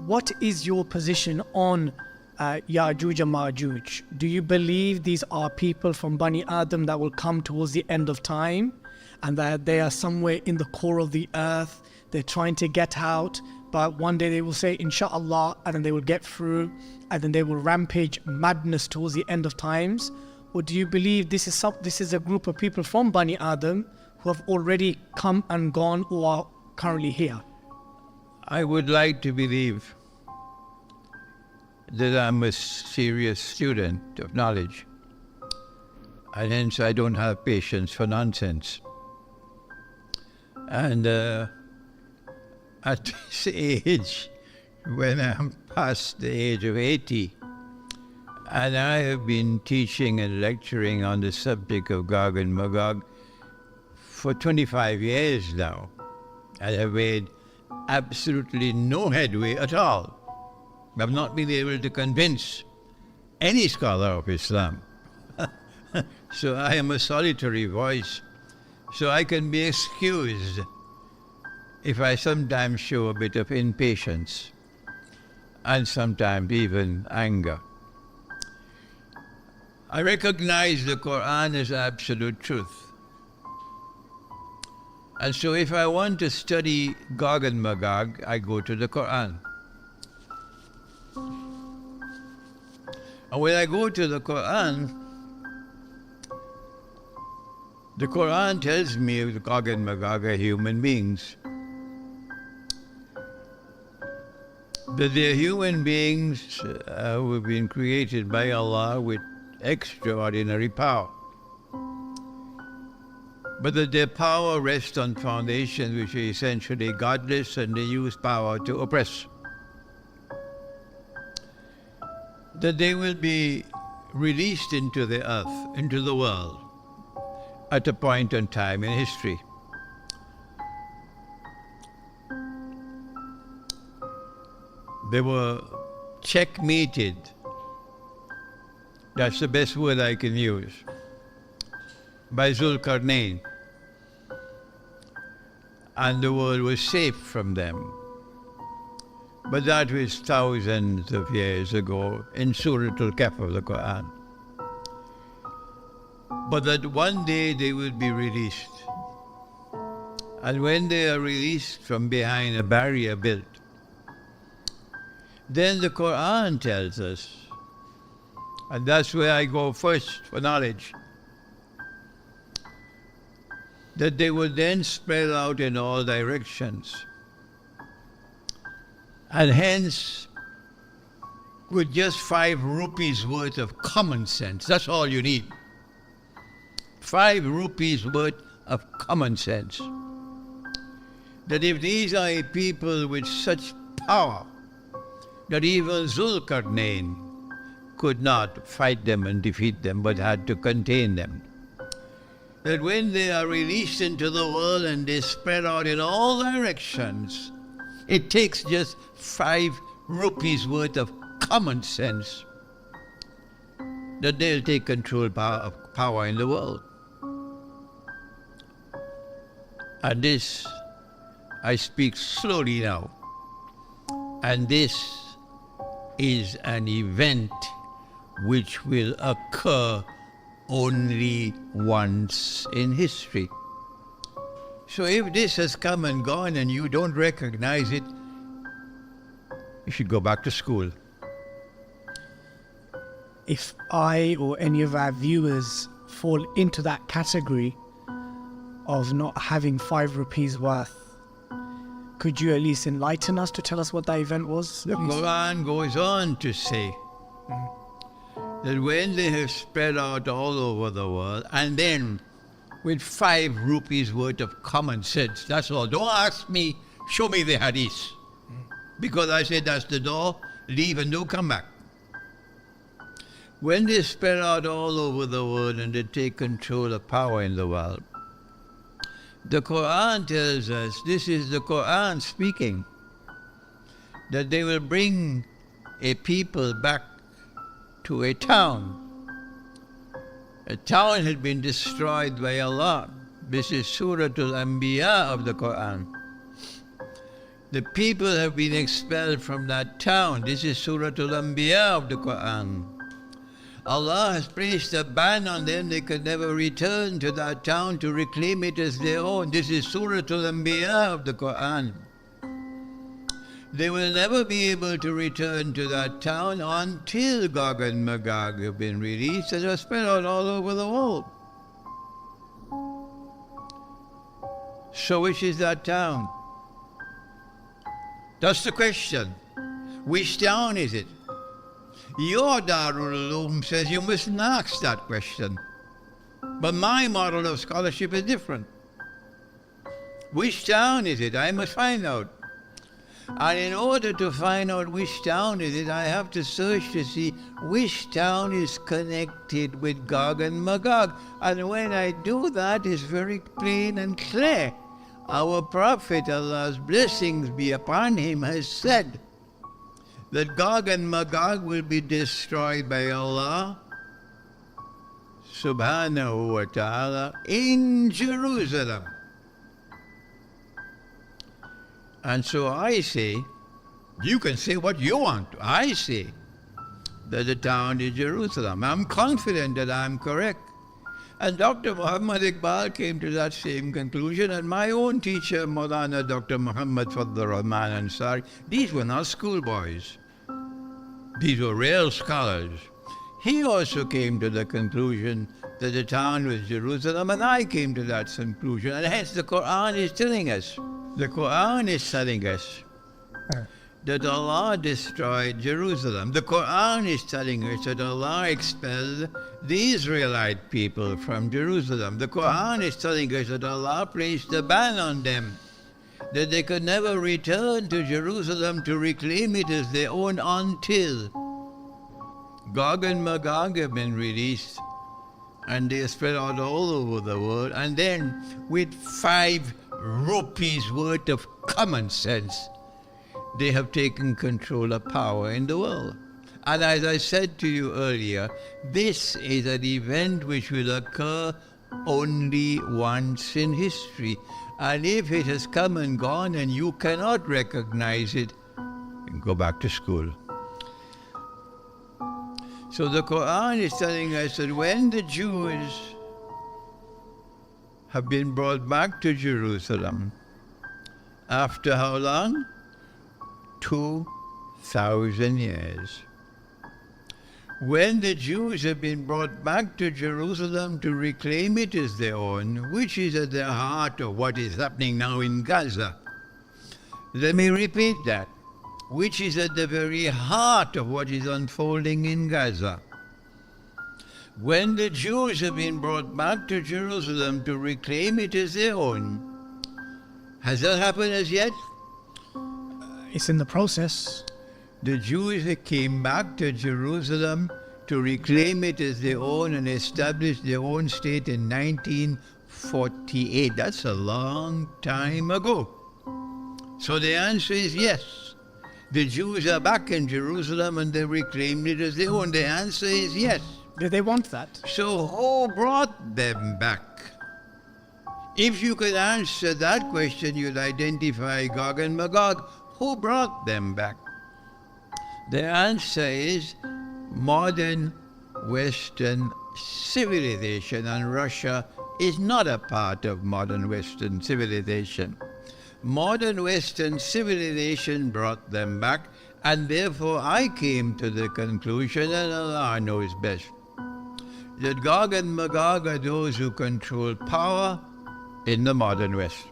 what is your position on Yakjuj and Makjuj? Do you believe these are people from Bani Adam that will come towards the end of time, and that they are somewhere in the core of the earth? They're trying to get out, but one day they will say Isha Allah, and then they will get through, and then they will rampage madness towards the end of times? Or do you believe this is a group of people from Bani Adam who have already come and gone, or are currently here? I would like to believe that I'm a serious student of knowledge, and hence I don't have patience for nonsense. And at this age, when I'm past the age of 80, and I have been teaching and lecturing on the subject of Gog and Magog for 25 years now, I have made absolutely no headway at all. I've not been able to convince any scholar of Islam. So I am a solitary voice. So I can be excused if I sometimes show a bit of impatience and sometimes even anger. I recognize the Quran as absolute truth. And so if I want to study Gog and Magog, I go to the Quran. And when I go to the Quran tells me that Gog and Magog are human beings. That they are human beings who have been created by Allah with extraordinary power. But that their power rests on foundations which are essentially godless, and they use power to oppress. That they will be released into the earth, into the world, at a point in time in history. They were checkmated. That's the best word I can use. By Zulkarnain. And the world was safe from them. But that was thousands of years ago in Surah Al-Kahf of the Quran. But that one day they will be released. And when they are released from behind a barrier built, then the Quran tells us, and that's where I go first for knowledge, that they will then spread out in all directions. And hence, with just 5 rupees worth of common sense, that's all you need. 5 rupees worth of common sense. That if these are a people with such power, that even Zulkarnain could not fight them and defeat them, but had to contain them. That when they are released into the world and they spread out in all directions, it takes just 5 rupees worth of common sense that they'll take control of power in the world. And this, I speak slowly now, and this is an event which will occur only once in history. So if this has come and gone and you don't recognize it, you should go back to school. If I or any of our viewers fall into that category of not having 5 rupees worth, could you at least enlighten us to tell us what that event was? The Quran goes on to say that when they have spread out all over the world, and then with 5 rupees worth of common sense, that's all. Don't ask me, show me the hadith. Because I said that's the door, leave and don't come back. When they spread out all over the world and they take control of power in the world, the Quran tells us, this is the Quran speaking, that they will bring a people back to a town. A town had been destroyed by Allah. This is Surah Al-Anbiya of the Quran. The people have been expelled from that town. This is Surah Al-Anbiya of the Quran. Allah has placed a ban on them. They could never return to that town to reclaim it as their own. This is Surah Al-Anbiya of the Quran. They will never be able to return to that town until Gog and Magog have been released and are spread out all over the world. So which is that town? That's the question. Which town is it? Your Darul Uloom says you mustn't ask that question. But my model of scholarship is different. Which town is it? I must find out. And in order to find out which town is it, I have to search to see which town is connected with Gog and Magog. And when I do that, it's very plain and clear. Our Prophet, Allah's blessings be upon him, has said that Gog and Magog will be destroyed by Allah subhanahu wa ta'ala in Jerusalem. And so I say, you can say what you want. I say that the town is Jerusalem. I'm confident that I'm correct. And Dr. Muhammad Iqbal came to that same conclusion, and my own teacher, Maulana Dr. Muhammad Fadl Rahman Ansari. These were not schoolboys. These were real scholars. He also came to the conclusion that the town was Jerusalem, and I came to that conclusion. And hence the Quran is telling us, the Quran is telling us that Allah destroyed Jerusalem. The Quran is telling us that Allah expelled the Israelite people from Jerusalem. The Quran is telling us that Allah placed a ban on them, that they could never return to Jerusalem to reclaim it as their own until Gog and Magog have been released and they are spread out all over the world. And then with 5 rupees worth of common sense, they have taken control of power in the world. And as I said to you earlier, this is an event which will occur only once in history. And if it has come and gone and you cannot recognize it, then go back to school. So the Quran is telling us that when the Jews have been brought back to Jerusalem, after how long? 2,000 years. When the Jews have been brought back to Jerusalem to reclaim it as their own, which is at the heart of what is happening now in Gaza. Let me repeat that. Which is at the very heart of what is unfolding in Gaza. When the Jews have been brought back to Jerusalem to reclaim it as their own, has that happened as yet? It's in the process. The Jews that came back to Jerusalem to reclaim it as their own and establish their own state in 1948. That's a long time ago. So the answer is yes. The Jews are back in Jerusalem and they reclaimed it as their own. The answer is yes. Do they want that? So who brought them back? If you could answer that question, you'd identify Gog and Magog. Who brought them back? The answer is modern Western civilization, and Russia is not a part of modern Western civilization. Modern Western civilization brought them back, and therefore I came to the conclusion, and Allah knows best, that Gog and Magog are those who control power in the modern West.